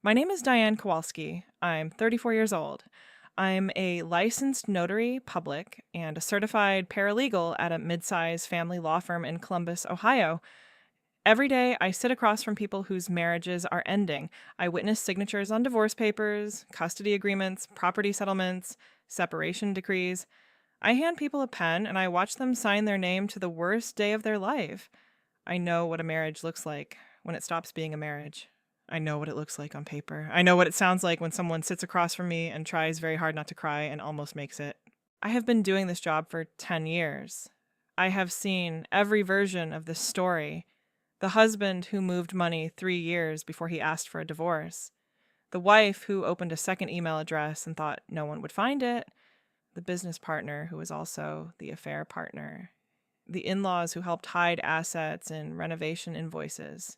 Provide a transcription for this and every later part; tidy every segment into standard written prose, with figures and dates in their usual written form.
My name is Diane Kowalski. I'm 34 years old. I'm a licensed notary public and a certified paralegal at a mid-sized family law firm in Columbus, Ohio. Every day, I sit across from people whose marriages are ending. I witness signatures on divorce papers, custody agreements, property settlements, separation decrees. I hand people a pen and I watch them sign their name to the worst day of their life. I know what a marriage looks like when it stops being a marriage. I know what it looks like on paper. I know what it sounds like when someone sits across from me and tries very hard not to cry and almost makes it. I have been doing this job for 10 years. I have seen every version of this story. The husband who moved money 3 years before he asked for a divorce. The wife who opened a second email address and thought no one would find it. The business partner who was also the affair partner. The in-laws who helped hide assets and renovation invoices.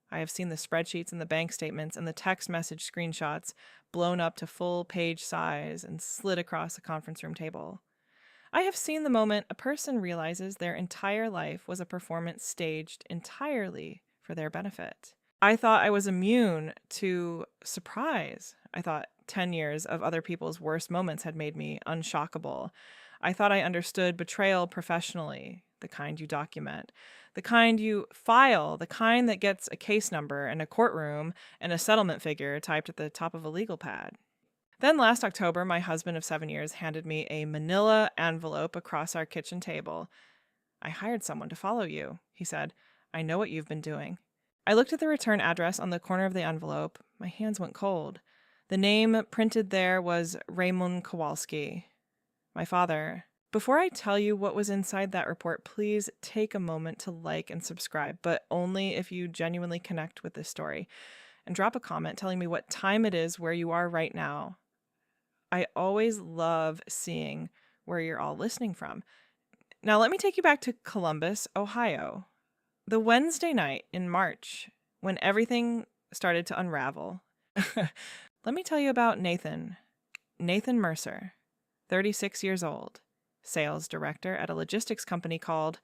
I have seen the spreadsheets and the bank statements and the text message screenshots blown up to full page size and slid across a conference room table. I have seen the moment a person realizes their entire life was a performance staged entirely for their benefit. I thought I was immune to surprise. I thought 10 years of other people's worst moments had made me unshockable. I thought I understood betrayal professionally, the kind you document, the kind you file, the kind that gets a case number and a courtroom and a settlement figure typed at the top of a legal pad. Then last October, my husband of 7 years handed me a manila envelope across our kitchen table. "I hired someone to follow you," he said. "I know what you've been doing." I looked at the return address on the corner of the envelope. My hands went cold. The name printed there was Raymond Kowalski, my father. Before I tell you what was inside that report, please take a moment to like and subscribe, but only if you genuinely connect with this story. And drop a comment telling me what time it is where you are right now. I always love seeing where you're all listening from. Now, let me take you back to Columbus, Ohio. The Wednesday night in March, when everything started to unravel. Let me tell you about Nathan Mercer, 36 years old, sales director at a logistics company called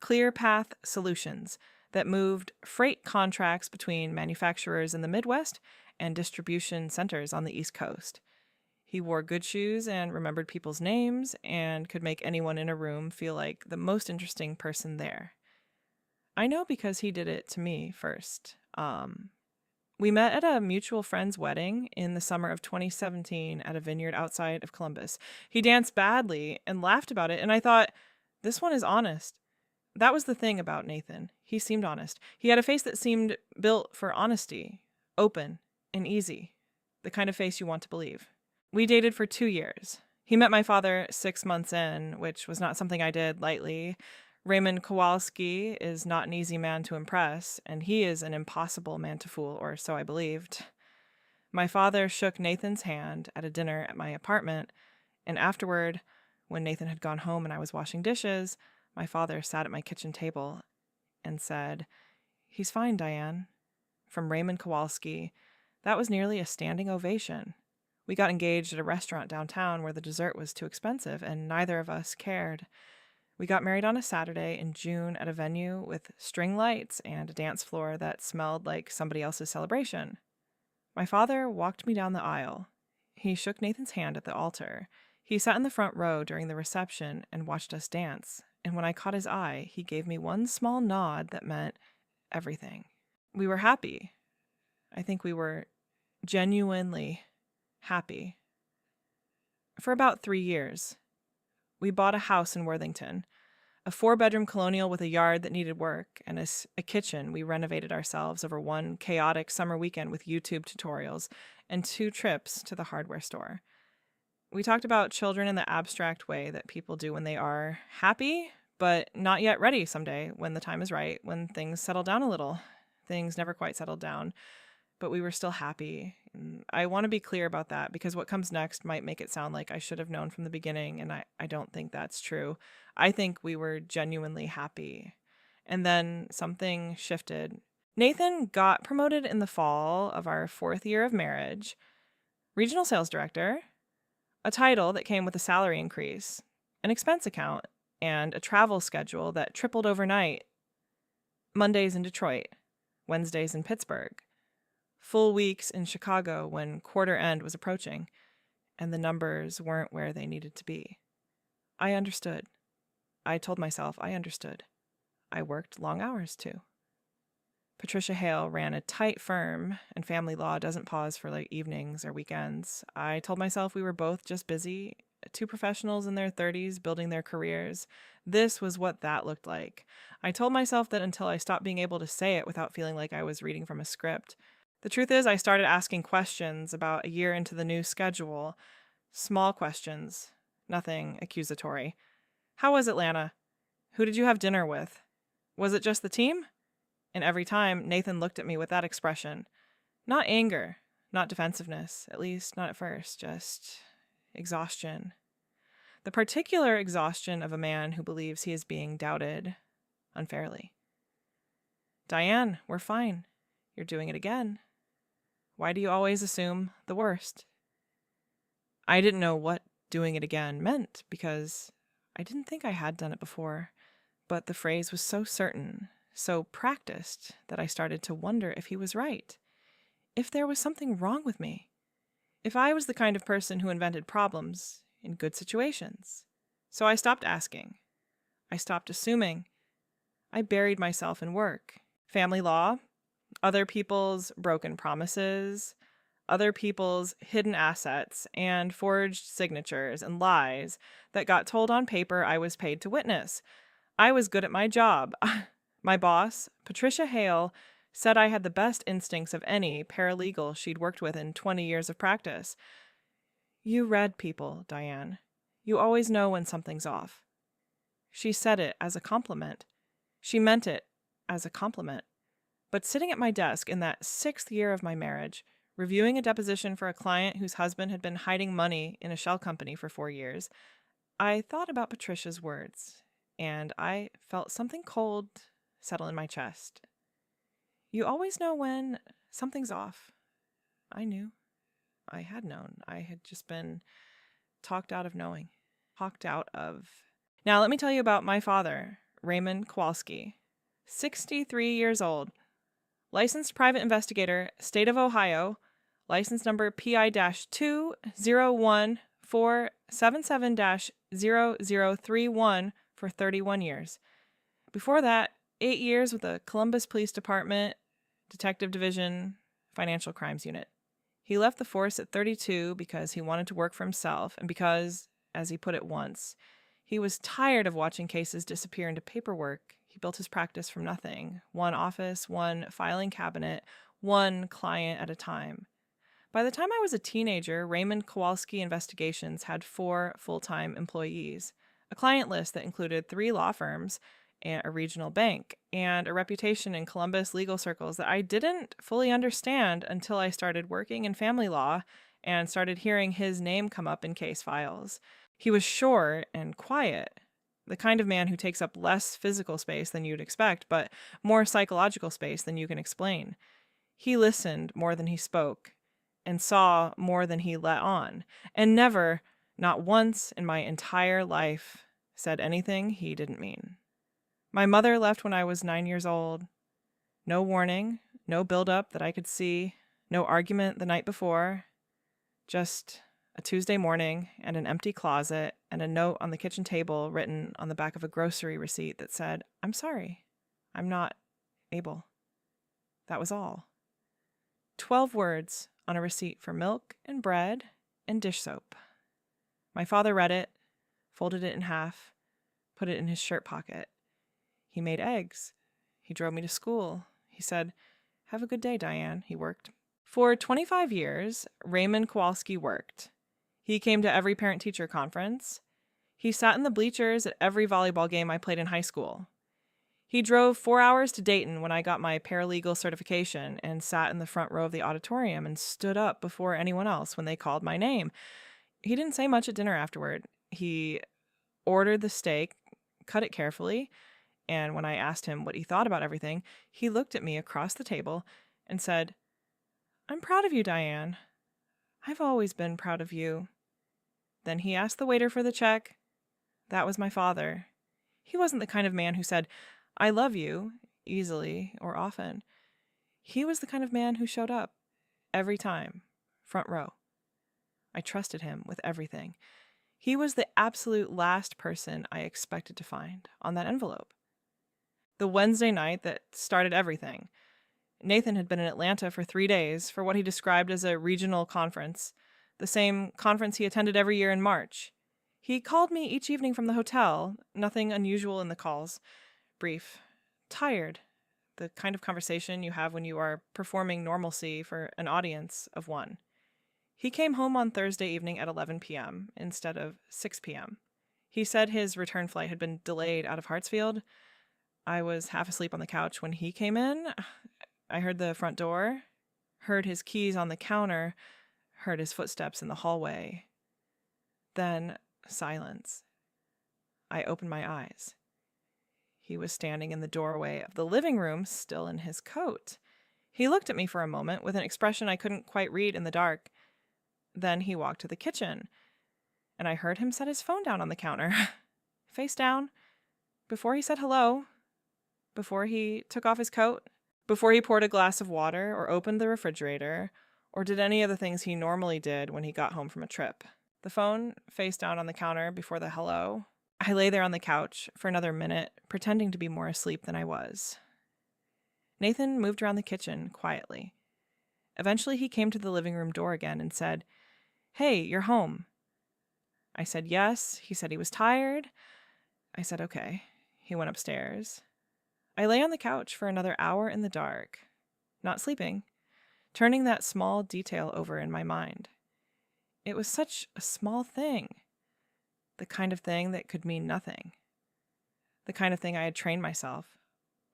ClearPath Solutions that moved freight contracts between manufacturers in the Midwest and distribution centers on the East Coast. He wore good shoes and remembered people's names and could make anyone in a room feel like the most interesting person there. I know because he did it to me first. We met at a mutual friend's wedding in the summer of 2017 at a vineyard outside of Columbus. He danced badly and laughed about it, and I thought, this one is honest. That was the thing about Nathan. He seemed honest. He had a face that seemed built for honesty, open and easy, the kind of face you want to believe. We dated for 2 years. He met my father 6 months in, which was not something I did lightly. Raymond Kowalski is not an easy man to impress, and he is an impossible man to fool, or so I believed. My father shook Nathan's hand at a dinner at my apartment, and afterward, when Nathan had gone home and I was washing dishes, my father sat at my kitchen table and said, "He's fine, Diane." From Raymond Kowalski, that was nearly a standing ovation. We got engaged at a restaurant downtown where the dessert was too expensive, and neither of us cared. We got married on a Saturday in June at a venue with string lights and a dance floor that smelled like somebody else's celebration. My father walked me down the aisle. He shook Nathan's hand at the altar. He sat in the front row during the reception and watched us dance, and when I caught his eye, he gave me one small nod that meant everything. We were happy. I think we were genuinely happy. For about 3 years. We bought a house in Worthington, a 4-bedroom colonial with a yard that needed work, and a kitchen we renovated ourselves over one chaotic summer weekend with YouTube tutorials and 2 trips to the hardware store. We talked about children in the abstract way that people do when they are happy, but not yet ready someday, when the time is right, when things settle down a little. Things never quite settled down, but we were still happy. And I want to be clear about that because what comes next might make it sound like I should have known from the beginning, and I don't think that's true. I think we were genuinely happy. And then something shifted. Nathan got promoted in the fall of our 4th year of marriage, regional sales director, a title that came with a salary increase, an expense account, and a travel schedule that tripled overnight. Mondays in Detroit, Wednesdays in Pittsburgh, full weeks in Chicago when quarter end was approaching, and the numbers weren't where they needed to be. I understood. I told myself I understood. I worked long hours, too. Patricia Hale ran a tight firm, and family law doesn't pause for evenings or weekends. I told myself we were both just busy, two professionals in their 30s building their careers. This was what that looked like. I told myself that until I stopped being able to say it without feeling like I was reading from a script. The truth is, I started asking questions about a year into the new schedule. Small questions, nothing accusatory. How was Atlanta? Who did you have dinner with? Was it just the team? And every time, Nathan looked at me with that expression. Not anger, not defensiveness, at least not at first, just exhaustion. The particular exhaustion of a man who believes he is being doubted unfairly. Diane, we're fine. You're doing it again. Why do you always assume the worst? I didn't know what doing it again meant because I didn't think I had done it before, but the phrase was so certain, so practiced, that I started to wonder if he was right, if there was something wrong with me, if I was the kind of person who invented problems in good situations. So I stopped asking. I stopped assuming. I buried myself in work. Family law, other people's broken promises, other people's hidden assets, and forged signatures and lies that got told on paper I was paid to witness. I was good at my job. My boss, Patricia Hale, said I had the best instincts of any paralegal she'd worked with in 20 years of practice. You read people, Diane. You always know when something's off. She said it as a compliment. She meant it as a compliment. But sitting at my desk in that 6th year of my marriage, reviewing a deposition for a client whose husband had been hiding money in a shell company for 4 years, I thought about Patricia's words, and I felt something cold settle in my chest. You always know when something's off. I knew. I had known. I had just been talked out of knowing. Talked out of. Now, let me tell you about my father, Raymond Kowalski, 63 years old, licensed private investigator, state of Ohio, license number PI-2014777-0031 for 31 years. Before that, 8 years with the Columbus Police Department, Detective Division, Financial Crimes Unit. He left the force at 32 because he wanted to work for himself and because, as he put it once, he was tired of watching cases disappear into paperwork. He built his practice from nothing, one office, one filing cabinet, one client at a time. By the time I was a teenager, Raymond Kowalski Investigations had 4 full-time employees, a client list that included 3 law firms, and a regional bank, and a reputation in Columbus legal circles that I didn't fully understand until I started working in family law and started hearing his name come up in case files. He was short and quiet, the kind of man who takes up less physical space than you'd expect, but more psychological space than you can explain. He listened more than he spoke, and saw more than he let on, and never, not once in my entire life, said anything he didn't mean. My mother left when I was 9 years old. No warning, no build-up that I could see, no argument the night before. Just a Tuesday morning and an empty closet and a note on the kitchen table written on the back of a grocery receipt that said, "I'm sorry, I'm not able." That was all. 12 words on a receipt for milk and bread and dish soap. My father read it, folded it in half, put it in his shirt pocket. He made eggs. He drove me to school. He said, "Have a good day, Diane." He worked. For 25 years, Raymond Kowalski worked. He came to every parent-teacher conference. He sat in the bleachers at every volleyball game I played in high school. He drove 4 hours to Dayton when I got my paralegal certification and sat in the front row of the auditorium and stood up before anyone else when they called my name. He didn't say much at dinner afterward. He ordered the steak, cut it carefully, and when I asked him what he thought about everything, he looked at me across the table and said, "I'm proud of you, Diane. I've always been proud of you." Then he asked the waiter for the check. That was my father. He wasn't the kind of man who said, "I love you," easily or often. He was the kind of man who showed up. every time, front row. I trusted him with everything. He was the absolute last person I expected to find on that envelope. The Wednesday night that started everything. Nathan had been in Atlanta for 3 days for what he described as a regional conference, the same conference he attended every year in March. He called me each evening from the hotel, nothing unusual in the calls. Brief. Tired. The kind of conversation you have when you are performing normalcy for an audience of one. He came home on Thursday evening at 11 p.m. instead of 6 p.m. He said his return flight had been delayed out of Hartsfield. I was half asleep on the couch when he came in. I heard the front door, heard his keys on the counter, heard his footsteps in the hallway. Then silence. I opened my eyes. He was standing in the doorway of the living room, still in his coat. He looked at me for a moment with an expression I couldn't quite read in the dark. Then he walked to the kitchen, and I heard him set his phone down on the counter, face down, before he said hello, before he took off his coat, before he poured a glass of water or opened the refrigerator, or did any of the things he normally did when he got home from a trip. The phone face down on the counter before the hello. I lay there on the couch for another minute, pretending to be more asleep than I was. Nathan moved around the kitchen quietly. Eventually he came to the living room door again and said, "Hey, you're home." I said yes. He said he was tired. I said okay. He went upstairs. I lay on the couch for another hour in the dark, not sleeping, turning that small detail over in my mind. It was such a small thing, the kind of thing that could mean nothing, the kind of thing I had trained myself,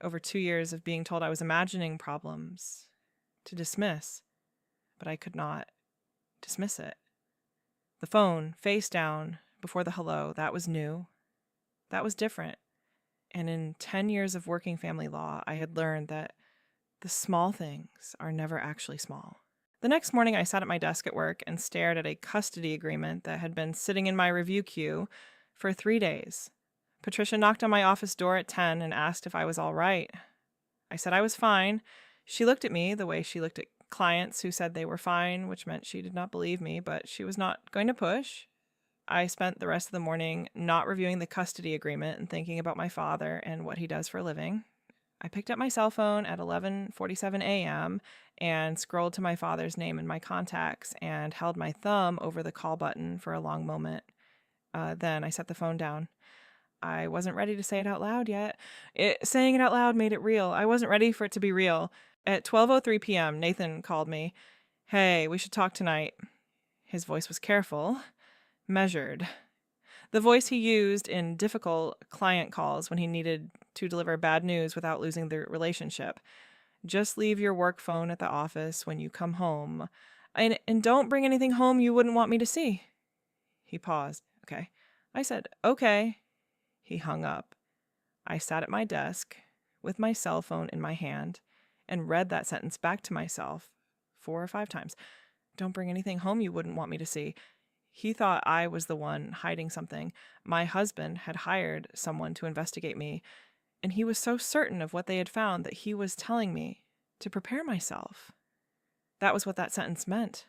over 2 years of being told I was imagining problems, to dismiss, but I could not dismiss it. The phone, face down, before the hello, that was new. That was different. And in 10 years of working family law, I had learned that the small things are never actually small. The next morning, I sat at my desk at work and stared at a custody agreement that had been sitting in my review queue for 3 days. Patricia knocked on my office door at 10 and asked if I was all right. I said I was fine. She looked at me the way she looked at clients who said they were fine, which meant she did not believe me, but she was not going to push. I spent the rest of the morning not reviewing the custody agreement and thinking about my father and what he does for a living. I picked up my cell phone at 11:47 a.m. and scrolled to my father's name in my contacts and held my thumb over the call button for a long moment. Then I set the phone down. I wasn't ready to say it out loud yet. Saying it out loud made it real. I wasn't ready for it to be real. At 12:03 p.m., Nathan called me. "Hey, we should talk tonight." His voice was careful, measured. The voice he used in difficult client calls when he needed to deliver bad news without losing the relationship. "Just leave your work phone at the office when you come home. And don't bring anything home you wouldn't want me to see." He paused. "Okay." I said, "Okay." He hung up. I sat at my desk with my cell phone in my hand and read that sentence back to myself 4 or 5 times. "Don't bring anything home you wouldn't want me to see." He thought I was the one hiding something. My husband had hired someone to investigate me, and he was so certain of what they had found that he was telling me to prepare myself. That was what that sentence meant.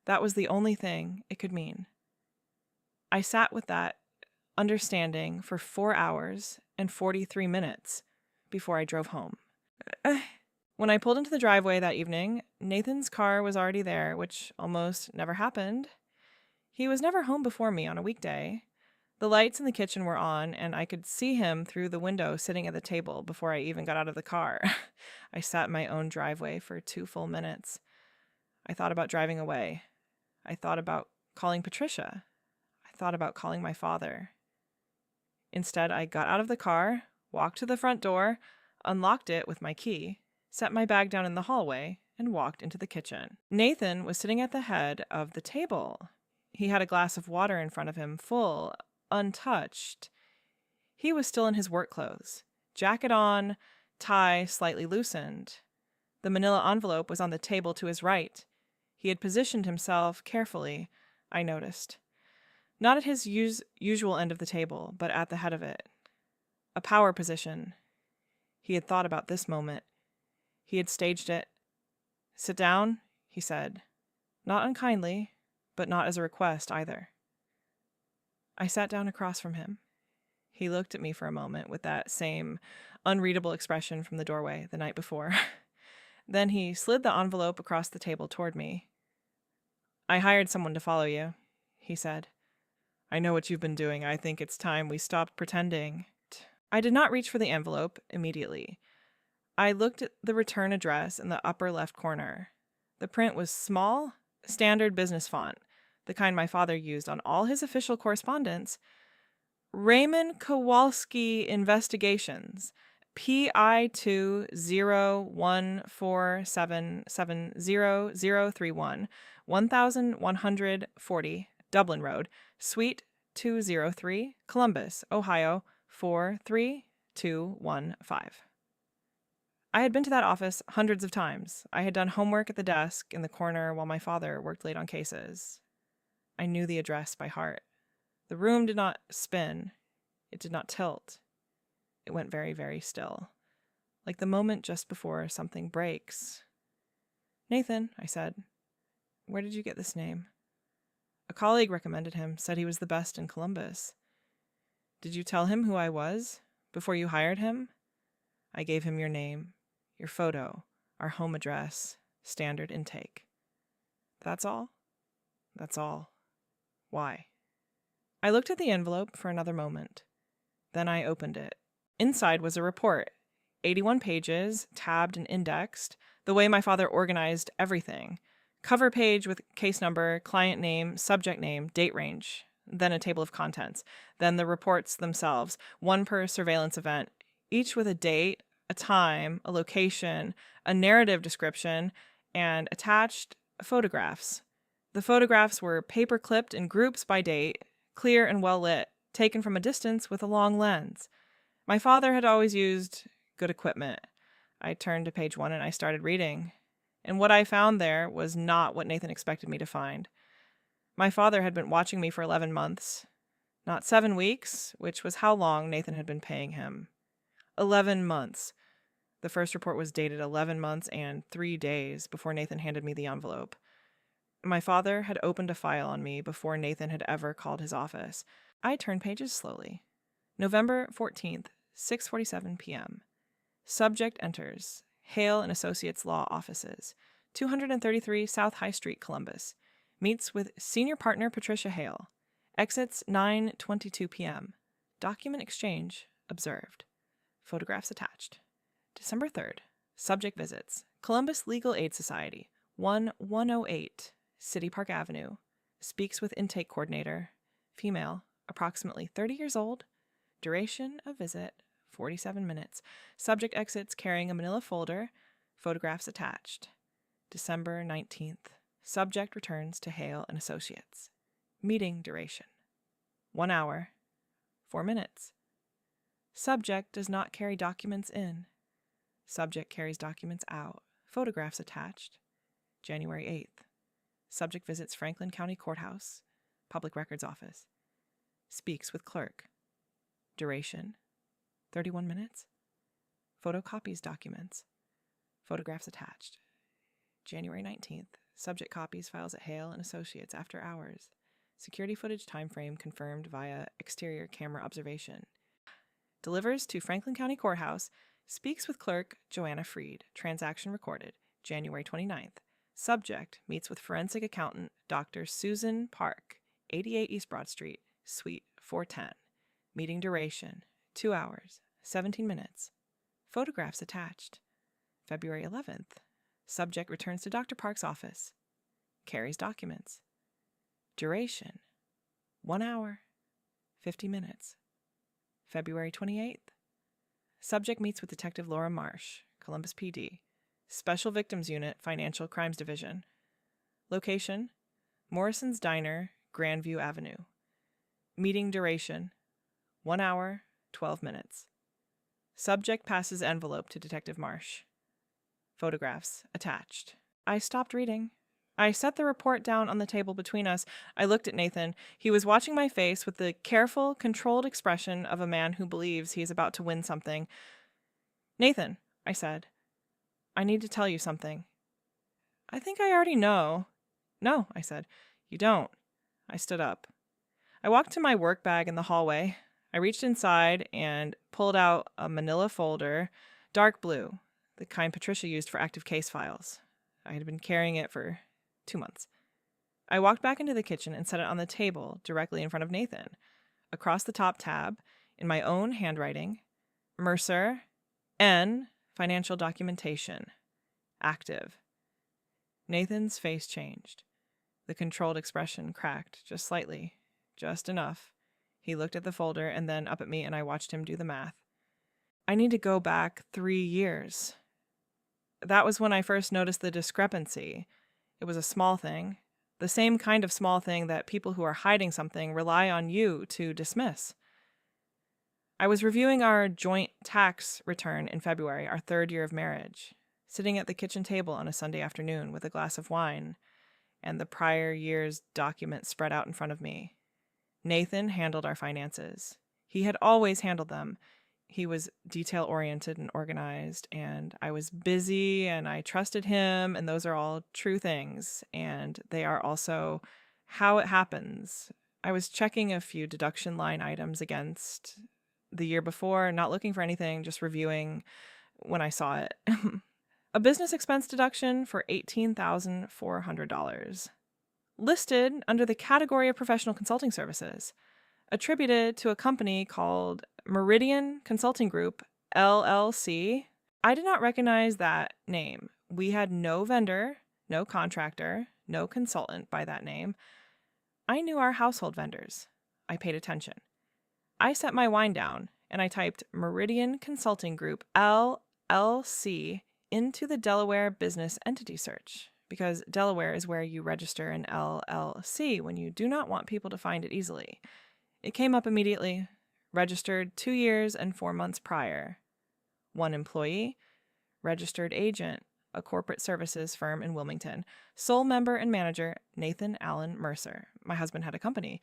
That was the only thing it could mean. I sat with that understanding for 4 hours and 43 minutes before I drove home. When I pulled into the driveway that evening, Nathan's car was already there, which almost never happened. He was never home before me on a weekday. The lights in the kitchen were on, and I could see him through the window sitting at the table before I even got out of the car. I sat in my own driveway for 2 full minutes. I thought about driving away. I thought about calling Patricia. I thought about calling my father. Instead, I got out of the car, walked to the front door, unlocked it with my key, set my bag down in the hallway, and walked into the kitchen. Nathan was sitting at the head of the table. He had a glass of water in front of him, full, untouched. He was still in his work clothes, jacket on, tie slightly loosened. The manila envelope was on the table to his right. He had positioned himself carefully, I noticed. Not at his usual end of the table, but at the head of it. A power position. He had thought about this moment. He had staged it. "Sit down," he said, not unkindly, but not as a request either. I sat down across from him. He looked at me for a moment with that same unreadable expression from the doorway the night before. Then he slid the envelope across the table toward me. I hired someone to follow you, he said. I know what you've been doing. I think it's time we stopped pretending. I did not reach for the envelope immediately. I looked at the return address in the upper left corner. The print was small, standard business font, the kind my father used on all his official correspondence. Raymond Kowalski Investigations, PI 20147700031, 1140 Dublin Road, Suite 203, Columbus, Ohio 43215. I had been to that office hundreds of times. I had done homework at the desk in the corner while my father worked late on cases. I knew the address by heart. The room did not spin. It did not tilt. It went very, very still, like the moment just before something breaks. Nathan, I said, where did you get this name? A colleague recommended him, said he was the best in Columbus. Did you tell him who I was before you hired him? I gave him your name, your photo, our home address, standard intake. That's all? That's all. Why? I looked at the envelope for another moment. Then I opened it. Inside was a report, 81 pages, tabbed and indexed, the way my father organized everything. Cover page with case number, client name, subject name, date range, then a table of contents, then the reports themselves, one per surveillance event, each with a date, a time, a location, a narrative description, and attached photographs. The photographs were paper-clipped in groups by date, clear and well-lit, taken from a distance with a long lens. My father had always used good equipment. I turned to page 1 and I started reading. And what I found there was not what Nathan expected me to find. My father had been watching me for 11 months, not 7 weeks, which was how long Nathan had been paying him. 11 months. The first report was dated 11 months and 3 days before Nathan handed me the envelope. My father had opened a file on me before Nathan had ever called his office. I turned pages slowly. November 14th, 6:47 p.m. Subject enters. Hale and Associates Law Offices, 233 South High Street, Columbus. Meets with Senior Partner Patricia Hale. Exits 9:22 p.m. Document exchange observed. Photographs attached. December 3rd. Subject visits. Columbus Legal Aid Society, 1108 City Park Avenue. Speaks with intake coordinator. Female, approximately 30 years old. Duration of visit, 47 minutes. Subject exits carrying a manila folder. Photographs attached. December 19th. Subject returns to Hale and Associates. Meeting duration, 1 hour, 4 minutes. Subject does not carry documents in. Subject carries documents out. Photographs attached. January 8th. Subject visits Franklin County Courthouse, Public Records Office. Speaks with clerk. Duration, 31 minutes. Photocopies documents. Photographs attached. January 19th. Subject copies files at Hale and Associates after hours. Security footage time frame confirmed via exterior camera observation. Delivers to Franklin County Courthouse. Speaks with clerk Joanna Freed. Transaction recorded. January 29th. Subject meets with forensic accountant Dr. Susan Park, 88 East Broad Street, Suite 410. Meeting duration, 2 hours, 17 minutes. Photographs attached. February 11th. Subject returns to Dr. Park's office. Carries documents. Duration, 1 hour, 50 minutes. February 28th. Subject meets with Detective Laura Marsh, Columbus PD. Special Victims Unit, Financial Crimes Division. Location, Morrison's Diner, Grandview Avenue. Meeting duration, 1 hour, 12 minutes. Subject passes envelope to Detective Marsh. Photographs attached. I stopped reading. I set the report down on the table between us. I looked at Nathan. He was watching my face with the careful, controlled expression of a man who believes he is about to win something. Nathan, I said, I need to tell you something. I think I already know. No, I said. You don't. I stood up. I walked to my work bag in the hallway. I reached inside and pulled out a manila folder, dark blue, the kind Patricia used for active case files. I had been carrying it for 2 months. I walked back into the kitchen and set it on the table directly in front of Nathan. Across the top tab, in my own handwriting, Mercer, N, financial documentation, active. Nathan's face changed. The controlled expression cracked just slightly, just enough. He looked at the folder and then up at me, and I watched him do the math. I need to go back 3 years. That was when I first noticed the discrepancy. It was a small thing, the same kind of small thing that people who are hiding something rely on you to dismiss. I was reviewing our joint tax return in February, our 3rd year of marriage, sitting at the kitchen table on a Sunday afternoon with a glass of wine and the prior year's document spread out in front of me. Nathan handled our finances. He had always handled them. He was detail-oriented and organized, and I was busy, and I trusted him, and those are all true things, and they are also how it happens. I was checking a few deduction line items against the year before, not looking for anything, just reviewing when I saw it. A business expense deduction for $18,400. Listed under the category of professional consulting services, attributed to a company called Meridian Consulting Group, LLC. I did not recognize that name. We had no vendor, no contractor, no consultant by that name. I knew our household vendors. I paid attention. I set my wine down, and I typed Meridian Consulting Group, LLC, into the Delaware Business Entity Search, because Delaware is where you register an LLC when you do not want people to find it easily. It came up immediately. Registered 2 years and 4 months prior. 1 employee. Registered agent, a corporate services firm in Wilmington. Sole member and manager, Nathan Allen Mercer. My husband had a company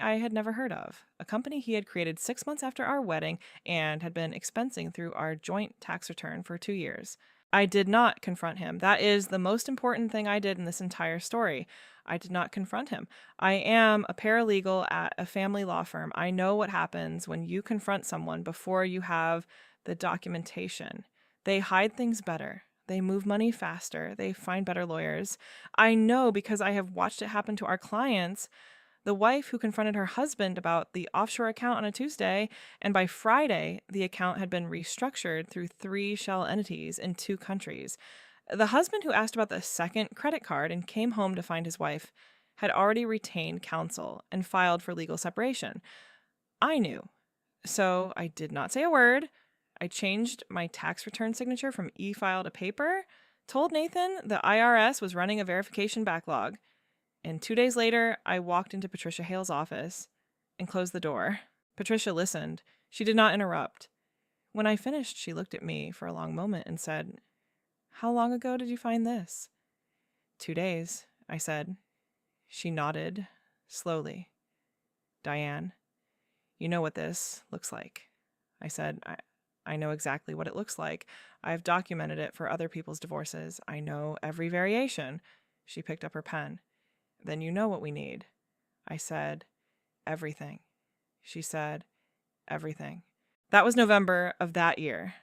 I had never heard of, a company he had created 6 months after our wedding and had been expensing through our joint tax return for 2 years. I did not confront him. That is the most important thing I did in this entire story. I did not confront him. I am a paralegal at a family law firm. I know what happens when you confront someone before you have the documentation. They hide things better. They move money faster. They find better lawyers. I know because I have watched it happen to our clients. The wife who confronted her husband about the offshore account on a Tuesday, and by Friday, the account had been restructured through 3 shell entities in 2 countries. The husband who asked about the second credit card and came home to find his wife had already retained counsel and filed for legal separation. I knew. So I did not say a word. I changed my tax return signature from e-file to paper, told Nathan the IRS was running a verification backlog, and 2 days later, I walked into Patricia Hale's office and closed the door. Patricia listened. She did not interrupt. When I finished, she looked at me for a long moment and said, "How long ago did you find this?" 2 days, I said. She nodded, slowly. "Diane, you know what this looks like." I said, I know exactly what it looks like. I've documented it for other people's divorces. I know every variation. She picked up her pen. "Then you know what we need." I said, "Everything." She said, "Everything." That was November of that year.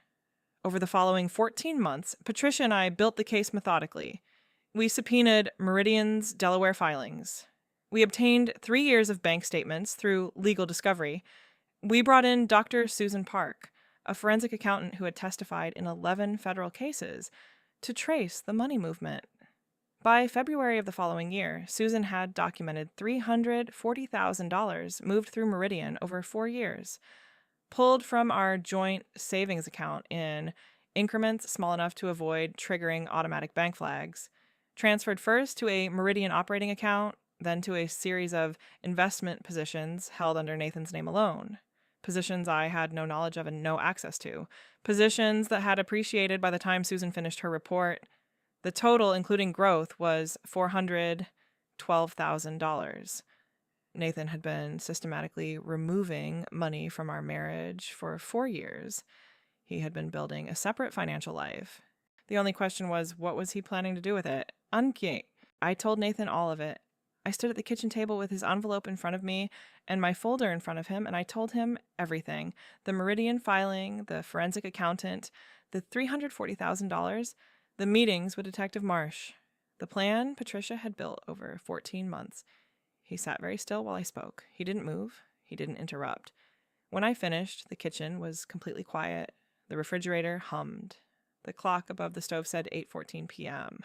Over the following 14 months, Patricia and I built the case methodically. We subpoenaed Meridian's Delaware filings. We obtained 3 years of bank statements through legal discovery. We brought in Dr. Susan Park, a forensic accountant who had testified in 11 federal cases, to trace the money movement. By February of the following year, Susan had documented $340,000 moved through Meridian over 4 years, pulled from our joint savings account in increments small enough to avoid triggering automatic bank flags, transferred first to a Meridian operating account, then to a series of investment positions held under Nathan's name alone. Positions I had no knowledge of and no access to. Positions that had appreciated by the time Susan finished her report. The total, including growth, was $412,000. Nathan had been systematically removing money from our marriage for 4 years. He had been building a separate financial life. The only question was, what was he planning to do with it? Unki. I told Nathan all of it. I stood at the kitchen table with his envelope in front of me and my folder in front of him, and I told him everything. The Meridian filing, the forensic accountant, the $340,000, the meetings with Detective Marsh, the plan Patricia had built over 14 months. He sat very still while I spoke. He didn't move. He didn't interrupt. When I finished, the kitchen was completely quiet. The refrigerator hummed. The clock above the stove said 8:14 p.m.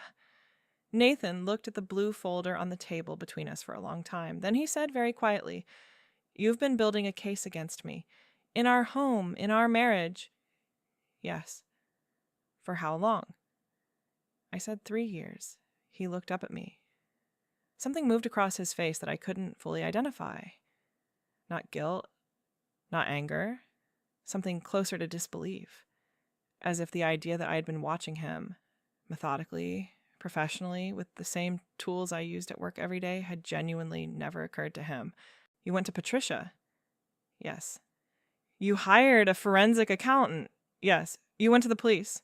Nathan looked at the blue folder on the table between us for a long time. Then he said very quietly, "You've been building a case against me. In our home, in our marriage." "Yes." "For how long?" I said 3 years. He looked up at me. Something moved across his face that I couldn't fully identify. Not guilt, not anger, something closer to disbelief. As if the idea that I had been watching him, methodically, professionally, with the same tools I used at work every day, had genuinely never occurred to him. "You went to Patricia?" "Yes." "You hired a forensic accountant?" "Yes." "You went to the police?"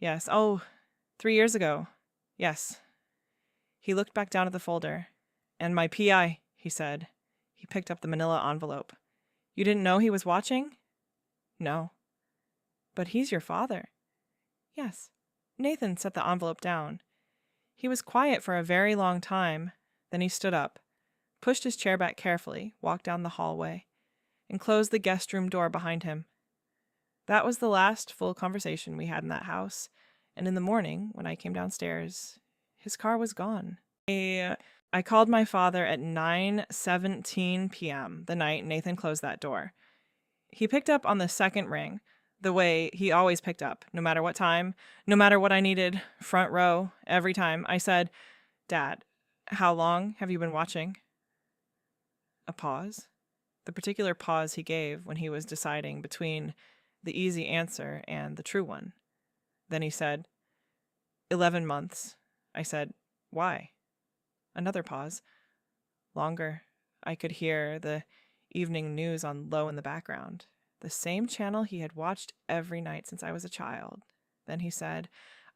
"Yes." "Oh, 3 years ago?" "Yes." He looked back down at the folder. "And my PI," he said. He picked up the manila envelope. "You didn't know he was watching?" "No." "But he's your father." "Yes." Nathan set the envelope down. He was quiet for a very long time. Then he stood up, pushed his chair back carefully, walked down the hallway, and closed the guest room door behind him. That was the last full conversation we had in that house, and in the morning, when I came downstairs, his car was gone. I called my father at 9:17 p.m., the night Nathan closed that door. He picked up on the second ring, the way he always picked up, no matter what time, no matter what I needed, front row, every time. I said, "Dad, how long have you been watching?" A pause. The particular pause he gave when he was deciding between the easy answer and the true one. Then he said, 11 months. I said, "Why?" Another pause. Longer. I could hear the evening news on low in the background. The same channel he had watched every night since I was a child. Then he said,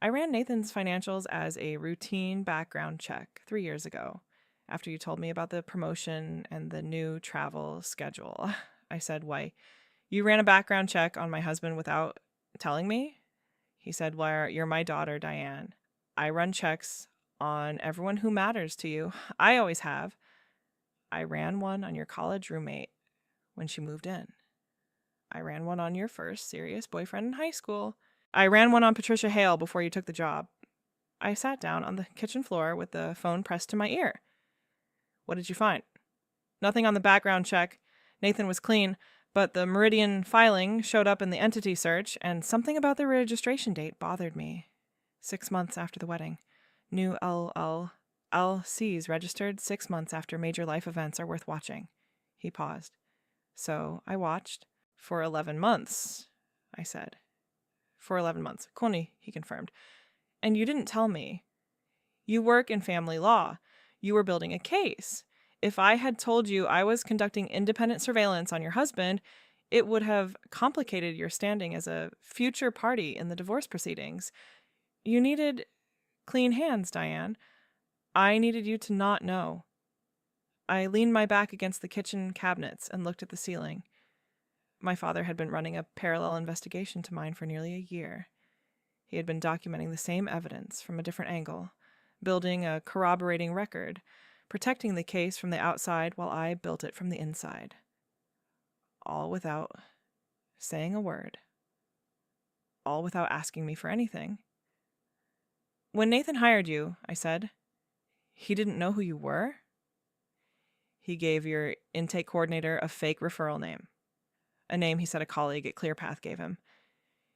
"I ran Nathan's financials as a routine background check 3 years ago, after you told me about the promotion and the new travel schedule." I said, "Why, you ran a background check on my husband without telling me?" He said, "Well, you're my daughter, Diane. I run checks on everyone who matters to you. I always have. I ran one on your college roommate when she moved in. I ran one on your first serious boyfriend in high school. I ran one on Patricia Hale before you took the job." I sat down on the kitchen floor with the phone pressed to my ear. "What did you find?" "Nothing on the background check. Nathan was clean, but the Meridian filing showed up in the entity search, and something about the registration date bothered me. 6 months after the wedding. New LLCs registered 6 months after major life events are worth watching." He paused. "So I watched." "For 11 months, I said. "For 11 months. Koni," he confirmed. "And you didn't tell me. You work in family law. You were building a case. If I had told you I was conducting independent surveillance on your husband, it would have complicated your standing as a future party in the divorce proceedings. You needed clean hands, Diane. I needed you to not know." I leaned my back against the kitchen cabinets and looked at the ceiling. My father had been running a parallel investigation to mine for nearly a year. He had been documenting the same evidence from a different angle, building a corroborating record, protecting the case from the outside while I built it from the inside. All without saying a word. All without asking me for anything. "When Nathan hired you," I said, "he didn't know who you were?" He gave your intake coordinator a fake referral name. A name he said a colleague at ClearPath gave him.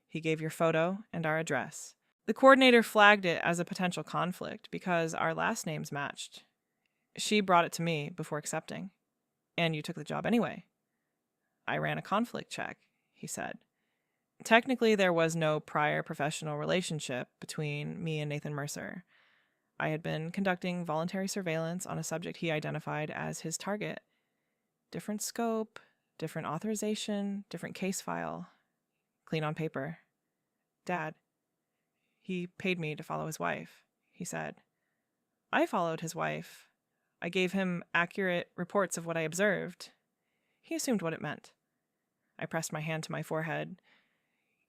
He gave your photo and our address. The coordinator flagged it as a potential conflict because our last names matched. She brought it to me before accepting. And you took the job anyway. I ran a conflict check, he said. Technically, there was no prior professional relationship between me and Nathan Mercer. I had been conducting voluntary surveillance on a subject he identified as his target. Different scope, different authorization, different case file. Clean on paper. "Dad, He paid me to follow his wife, he said. I followed his wife. I gave him accurate reports of what I observed. He assumed what it meant. I pressed my hand to my forehead.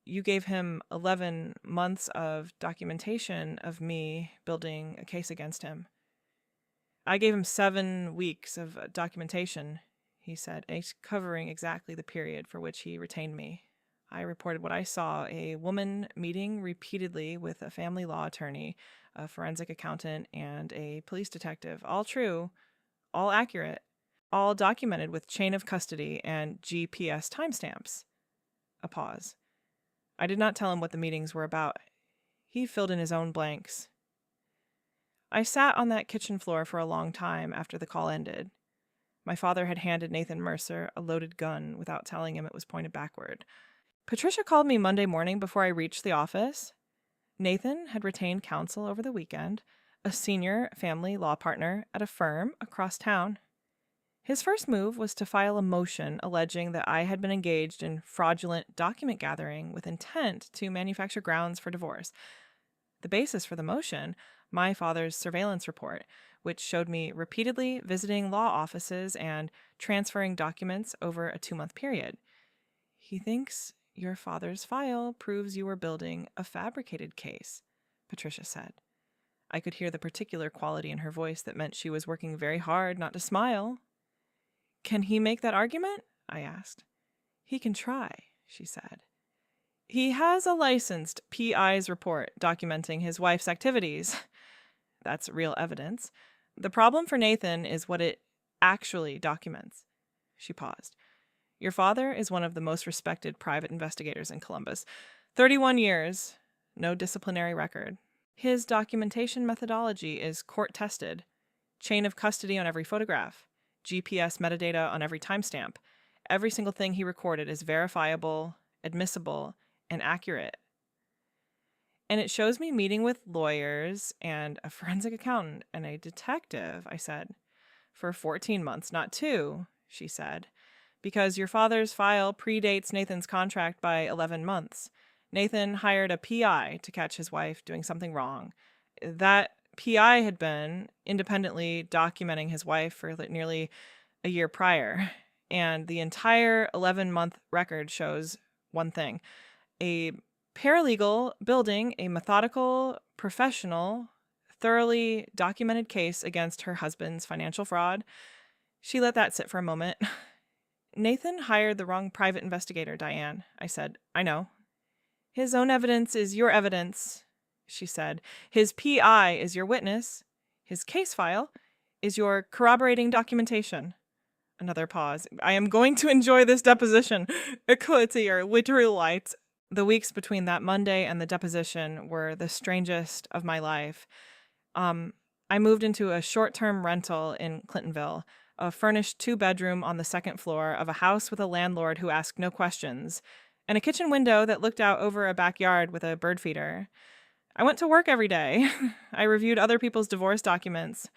You gave him 11 months of documentation of me building a case against him. I gave him 7 weeks of documentation, he said, covering exactly the period for which he retained me. I reported what I saw, a woman meeting repeatedly with a family law attorney, a forensic accountant, and a police detective. All true, all accurate, all documented with chain of custody and GPS timestamps. A pause. I did not tell him what the meetings were about. He filled in his own blanks. I sat on that kitchen floor for a long time after the call ended. My father had handed Nathan Mercer a loaded gun without telling him it was pointed backward. Patricia called me Monday morning before I reached the office. Nathan had retained counsel over the weekend, a senior family law partner at a firm across town. His first move was to file a motion alleging that I had been engaged in fraudulent document gathering with intent to manufacture grounds for divorce. The basis for the motion, my father's surveillance report, which showed me repeatedly visiting law offices and transferring documents over a 2-month period. He thinks your father's file proves you were building a fabricated case, Patricia said. I could hear the particular quality in her voice that meant she was working very hard not to smile. Can he make that argument? I asked. He can try, she said. He has a licensed PI's report documenting his wife's activities. That's real evidence. The problem for Nathan is what it actually documents. She paused. Your father is one of the most respected private investigators in Columbus. 31 years, no disciplinary record. His documentation methodology is court-tested. Chain of custody on every photograph. GPS metadata on every timestamp. Every single thing he recorded is verifiable, admissible, and accurate. And it shows me meeting with lawyers and a forensic accountant and a detective, I said. For 14 months, not 2, she said. Because your father's file predates Nathan's contract by 11 months. Nathan hired a PI to catch his wife doing something wrong. That PI had been independently documenting his wife for nearly a year prior. And the entire 11-month record shows one thing. A paralegal building a methodical, professional, thoroughly documented case against her husband's financial fraud. She let that sit for a moment. Nathan hired the wrong private investigator, Diane, I said. I know. His own evidence is your evidence, she said. His PI is your witness. His case file is your corroborating documentation. Another pause. I am going to enjoy this deposition. Equality or literal light. The weeks between that Monday and the deposition were the strangest of my life. I moved into a short-term rental in Clintonville, a furnished 2-bedroom on the 2nd floor of a house with a landlord who asked no questions, and a kitchen window that looked out over a backyard with a bird feeder. I went to work every day. I reviewed other people's divorce documents.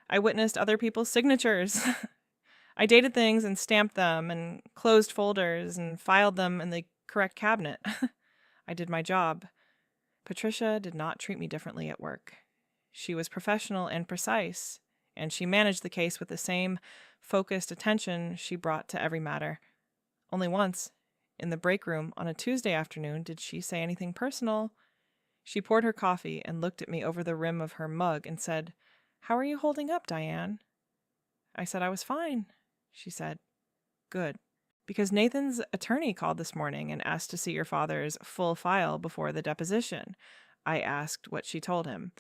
I witnessed other people's signatures. I dated things and stamped them and closed folders and filed them in the correct cabinet. I did my job. Patricia did not treat me differently at work. She was professional and precise, and she managed the case with the same focused attention she brought to every matter. Only once, in the break room on a Tuesday afternoon, did she say anything personal. She poured her coffee and looked at me over the rim of her mug and said, "How are you holding up, Diane?" I said I was fine. She said, "Good. Because Nathan's attorney called this morning and asked to see your father's full file before the deposition." I asked what she told him.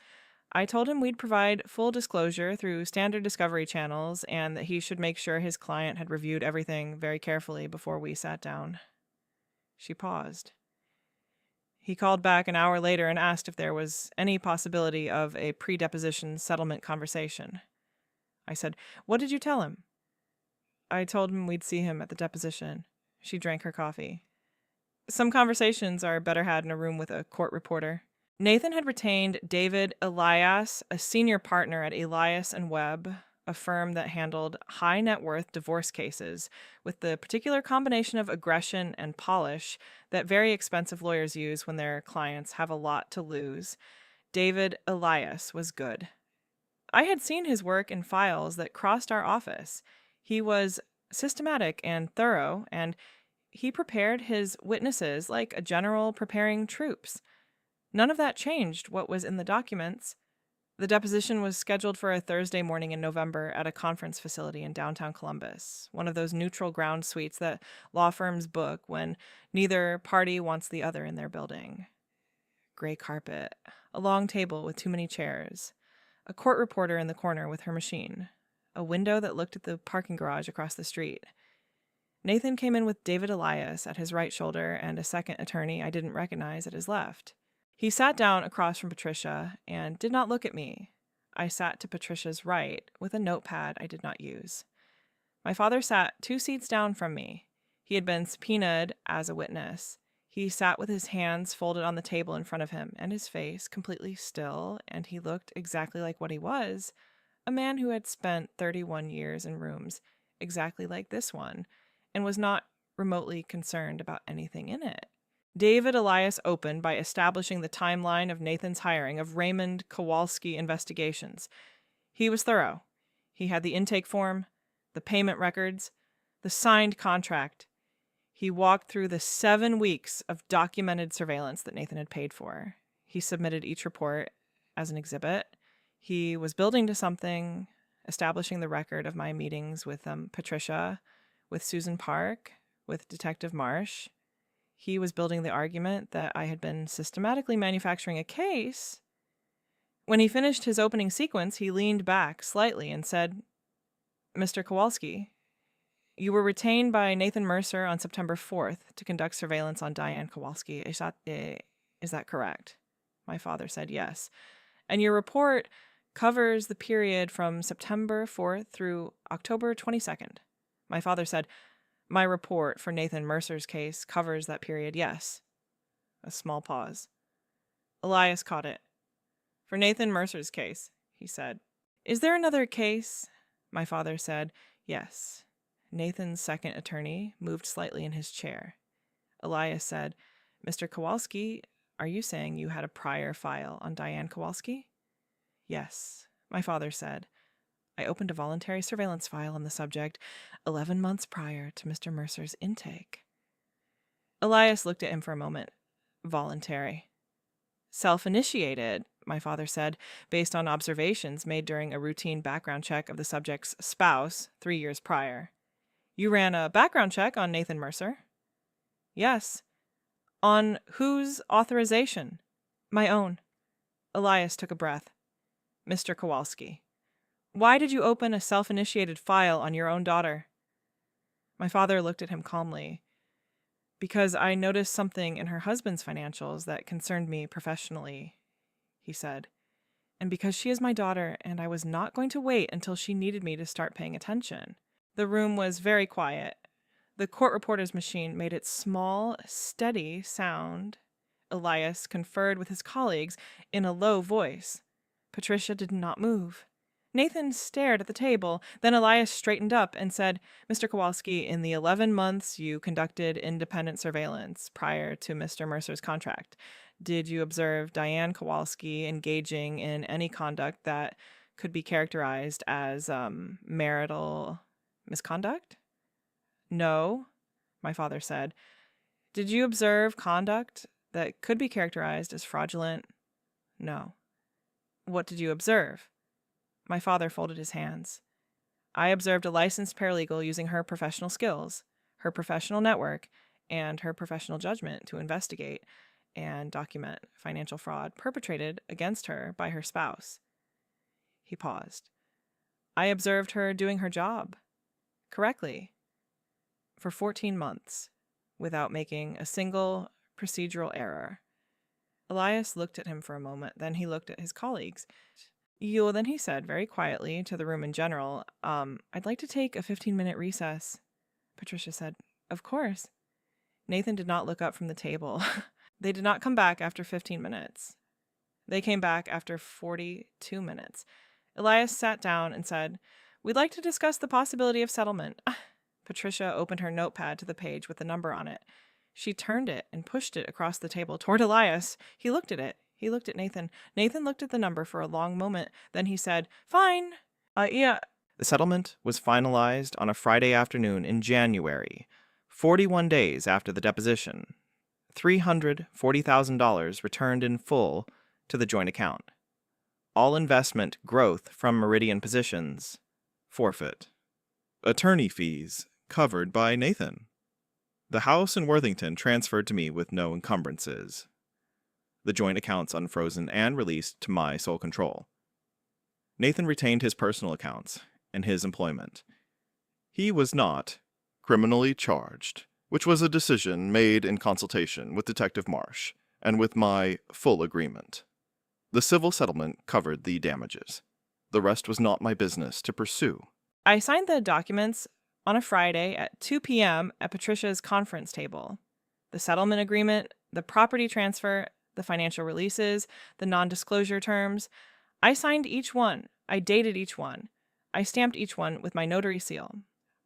I told him we'd provide full disclosure through standard discovery channels and that he should make sure his client had reviewed everything very carefully before we sat down. She paused. He called back an hour later and asked if there was any possibility of a pre-deposition settlement conversation. I said, "What did you tell him?" I told him we'd see him at the deposition. She drank her coffee. Some conversations are better had in a room with a court reporter. Nathan had retained David Elias, a senior partner at Elias and Webb, a firm that handled high net worth divorce cases with the particular combination of aggression and polish that very expensive lawyers use when their clients have a lot to lose. David Elias was good. I had seen his work in files that crossed our office. He was systematic and thorough, and he prepared his witnesses like a general preparing troops. None of that changed what was in the documents. The deposition was scheduled for a Thursday morning in November at a conference facility in downtown Columbus, one of those neutral ground suites that law firms book when neither party wants the other in their building. Gray carpet, a long table with too many chairs, a court reporter in the corner with her machine, a window that looked at the parking garage across the street. Nathan came in with David Elias at his right shoulder and a second attorney I didn't recognize at his left. He sat down across from Patricia and did not look at me. I sat to Patricia's right with a notepad I did not use. My father sat 2 seats down from me. He had been subpoenaed as a witness. He sat with his hands folded on the table in front of him and his face completely still, and he looked exactly like what he was, a man who had spent 31 years in rooms exactly like this one and was not remotely concerned about anything in it. David Elias opened by establishing the timeline of Nathan's hiring of Raymond Kowalski Investigations. He was thorough. He had the intake form, the payment records, the signed contract. He walked through the 7 weeks of documented surveillance that Nathan had paid for. He submitted each report as an exhibit. He was building to something, establishing the record of my meetings with Patricia, with Susan Park, with Detective Marsh. He was building the argument that I had been systematically manufacturing a case. When he finished his opening sequence, he leaned back slightly and said, "Mr. Kowalski, you were retained by Nathan Mercer on September 4th to conduct surveillance on Diane Kowalski. Is that correct?" My father said yes. "And your report covers the period from September 4th through October 22nd. My father said, "My report for Nathan Mercer's case covers that period, yes." A small pause. Elias caught it. "For Nathan Mercer's case," he said. "Is there another case?" My father said, "Yes." Nathan's second attorney moved slightly in his chair. Elias said, "Mr. Kowalski, are you saying you had a prior file on Diane Kowalski?" "Yes," my father said. "I opened a voluntary surveillance file on the subject 11 months prior to Mr. Mercer's intake." Elias looked at him for a moment. "Voluntary." "Self-initiated," my father said, based on observations made during a routine background check of the subject's spouse 3 years prior. "You ran a background check on Nathan Mercer?" "Yes." "On whose authorization?" "My own." Elias took a breath. "Mr. Kowalski, why did you open a self-initiated file on your own daughter?" My father looked at him calmly. "Because I noticed something in her husband's financials that concerned me professionally," he said. "And because she is my daughter, and I was not going to wait until she needed me to start paying attention." The room was very quiet. The court reporter's machine made its small, steady sound. Elias conferred with his colleagues in a low voice. Patricia did not move. Nathan stared at the table. Then Elias straightened up and said, "Mr. Kowalski, in the 11 months you conducted independent surveillance prior to Mr. Mercer's contract, did you observe Diane Kowalski engaging in any conduct that could be characterized as marital misconduct?" "No," my father said. "Did you observe conduct that could be characterized as fraudulent?" "No." "What did you observe?" My father folded his hands. "I observed a licensed paralegal using her professional skills, her professional network, and her professional judgment to investigate and document financial fraud perpetrated against her by her spouse." He paused. "I observed her doing her job correctly for 14 months without making a single procedural error." Elias looked at him for a moment, then he looked at his colleagues. Then he said very quietly to the room in general, "I'd like to take a 15-minute recess." Patricia said, "Of course." Nathan did not look up from the table. They did not come back after 15 minutes. They came back after 42 minutes. Elias sat down and said, We'd like to discuss the possibility of settlement. Patricia opened her notepad to the page with the number on it. She turned it and pushed it across the table toward Elias. He looked at it. He looked at Nathan. Nathan looked at the number for a long moment. Then he said, "Fine. Yeah." The settlement was finalized on a Friday afternoon in January, 41 days after the deposition. $340,000 returned in full to the joint account. All investment growth from Meridian positions forfeit. Attorney fees covered by Nathan. The house in Worthington transferred to me with no encumbrances. The joint accounts unfrozen and released to my sole control. Nathan retained his personal accounts and his employment. He was not criminally charged, which was a decision made in consultation with Detective Marsh and with my full agreement. The civil settlement covered the damages. The rest was not my business to pursue. I signed the documents on a Friday at 2 p.m. at Patricia's conference table. The settlement agreement, the property transfer, the financial releases, the non-disclosure terms. I signed each one. I dated each one. I stamped each one with my notary seal.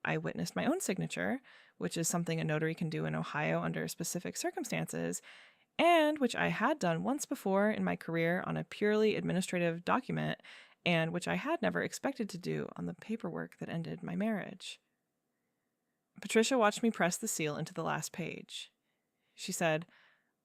I witnessed my own signature, which is something a notary can do in Ohio under specific circumstances, and which I had done once before in my career on a purely administrative document, and which I had never expected to do on the paperwork that ended my marriage. Patricia watched me press the seal into the last page. She said,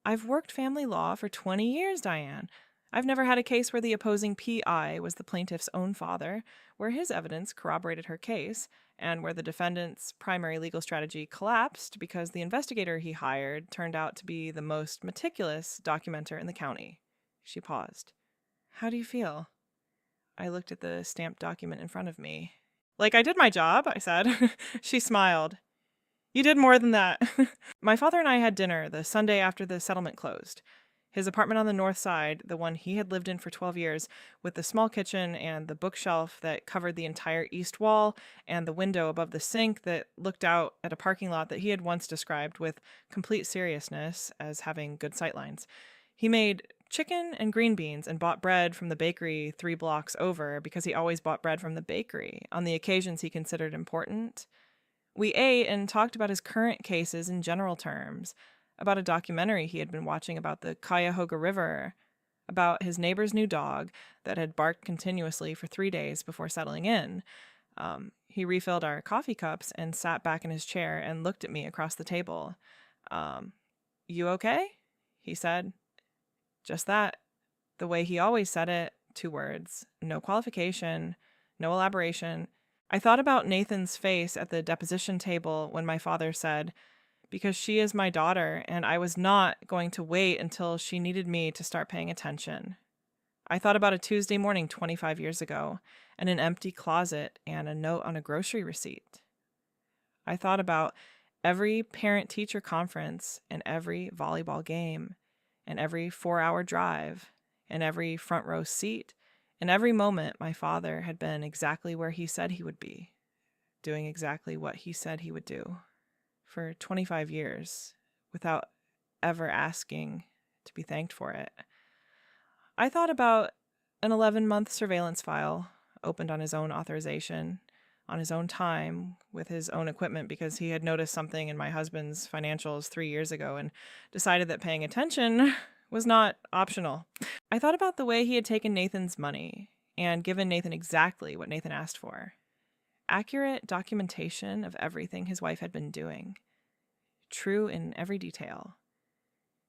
"I've worked family law for 20 years, Diane. I've never had a case where the opposing PI was the plaintiff's own father, where his evidence corroborated her case, and where the defendant's primary legal strategy collapsed because the investigator he hired turned out to be the most meticulous documenter in the county." She paused. "How do you feel?" I looked at the stamped document in front of me. "Like I did my job," I said. She smiled. "You did more than that." My father and I had dinner the Sunday after the settlement closed. His apartment on the north side, the one he had lived in for 12 years, with the small kitchen and the bookshelf that covered the entire east wall and the window above the sink that looked out at a parking lot that he had once described with complete seriousness as having good sightlines. He made chicken and green beans and bought bread from the bakery 3 blocks over because he always bought bread from the bakery on the occasions he considered important. We ate and talked about his current cases in general terms, about a documentary he had been watching about the Cuyahoga River, about his neighbor's new dog that had barked continuously for 3 days before settling in. He refilled our coffee cups and sat back in his chair and looked at me across the table. "You okay?" he said. Just that. The way he always said it, 2 words, no qualification, no elaboration. I thought about Nathan's face at the deposition table when my father said, "Because she is my daughter, and I was not going to wait until she needed me to start paying attention." I thought about a Tuesday morning 25 years ago, and an empty closet and a note on a grocery receipt. I thought about every parent-teacher conference and every volleyball game and every 4-hour drive and every front row seat and every moment my father had been exactly where he said he would be, doing exactly what he said he would do for 25 years without ever asking to be thanked for it. I thought about an 11-month surveillance file opened on his own authorization, on his own time, with his own equipment because he had noticed something in my husband's financials 3 years ago and decided that paying attention was not optional. I thought about the way he had taken Nathan's money and given Nathan exactly what Nathan asked for. Accurate documentation of everything his wife had been doing. True in every detail.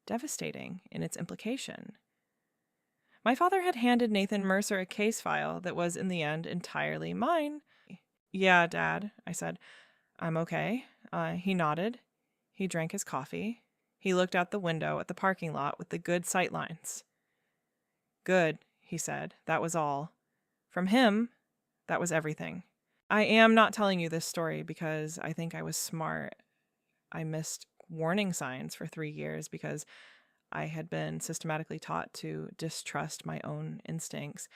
Devastating in its implication. My father had handed Nathan Mercer a case file that was in the end entirely mine. "Yeah, Dad," I said. "I'm okay." He nodded. He drank his coffee. He looked out the window at the parking lot with the good sight lines. "Good," he said. That was all. From him, that was everything. I am not telling you this story because I think I was smart. I missed warning signs for 3 years because I had been systematically taught to distrust my own instincts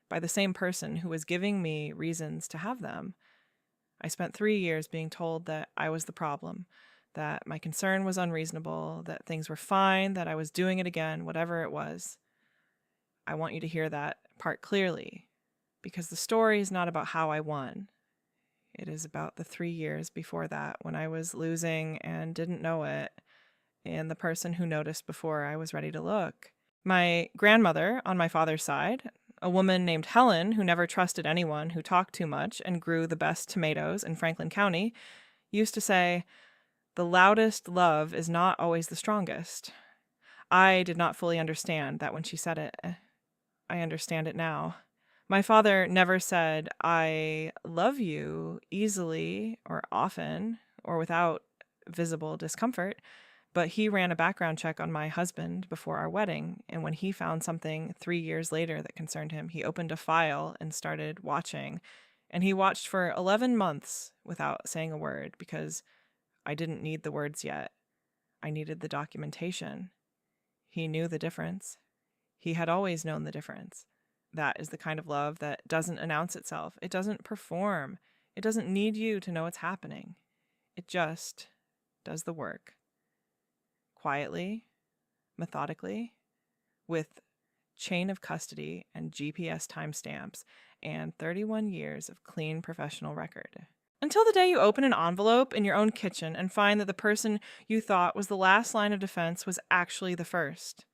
by the same person who was giving me reasons to have them. I spent 3 years being told that I was the problem, that my concern was unreasonable, that things were fine, that I was doing it again, whatever it was. I want you to hear that part clearly, because the story is not about how I won. It is about the 3 years before that when I was losing and didn't know it, and the person who noticed before I was ready to look. My grandmother on my father's side, a woman named Helen who never trusted anyone, who talked too much and grew the best tomatoes in Franklin County, used to say, "The loudest love is not always the strongest." I did not fully understand that when she said it. I understand it now. My father never said, "I love you," easily or often or without visible discomfort, but he ran a background check on my husband before our wedding, and when he found something 3 years later that concerned him, he opened a file and started watching. And he watched for 11 months without saying a word because I didn't need the words yet. I needed the documentation. He knew the difference. He had always known the difference. That is the kind of love that doesn't announce itself. It doesn't perform. It doesn't need you to know it's happening. It just does the work. Quietly, methodically, with chain of custody and GPS timestamps and 31 years of clean professional record. Until the day you open an envelope in your own kitchen and find that the person you thought was the last line of defense was actually the first.